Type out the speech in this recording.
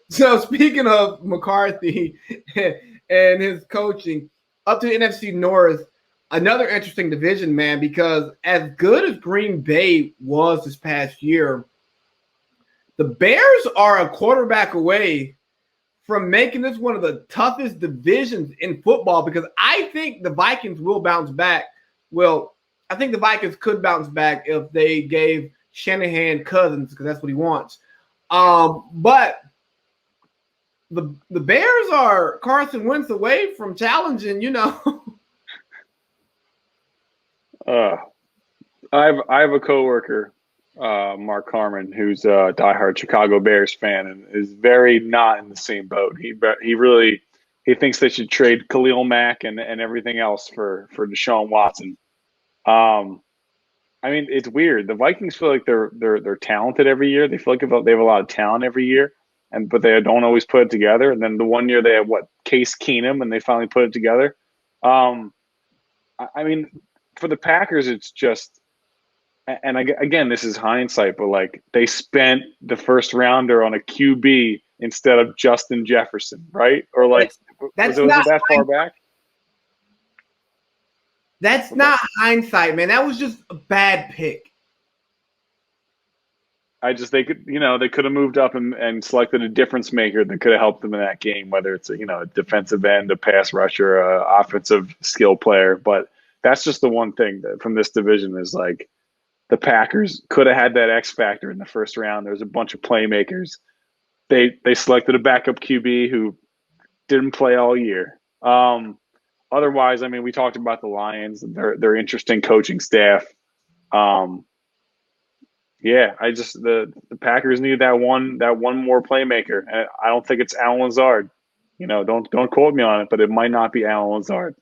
So speaking of McCarthy and his coaching, up to the NFC North, another interesting division, man, because as good as Green Bay was this past year, the Bears are a quarterback away from making this one of the toughest divisions in football because I think the Vikings will bounce back. Well, I think the Vikings could bounce back if they gave Shanahan Cousins because that's what he wants. But the Bears are Carson Wentz away from challenging, Uh, I have a coworker, Mark Harmon, who's a diehard Chicago Bears fan and is very not in the same boat. He thinks they should trade Khalil Mack and everything else for Deshaun Watson. Um, I mean, it's weird. The Vikings feel like they're talented every year. They feel like they have a lot of talent every year, but they don't always put it together. And then the one year they had Case Keenum, and they finally put it together. Um, I mean, for the Packers, it's just, and again, this is hindsight, but like they spent the first rounder on a QB instead of Justin Jefferson, right? Or like, that's was not it that far back? That's not hindsight, man. That was just a bad pick. They could have moved up and selected a difference maker that could have helped them in that game, whether it's a defensive end, a pass rusher, a offensive skill player. But that's just the one thing that from this division is like the Packers could have had that X factor in the first round. There's a bunch of playmakers. They selected a backup QB who didn't play all year. Otherwise, I mean, we talked about the Lions, their interesting coaching staff. Yeah, the Packers need that one more playmaker. And I don't think it's Alan Lazard. Don't quote me on it, but it might not be Alan Lazard.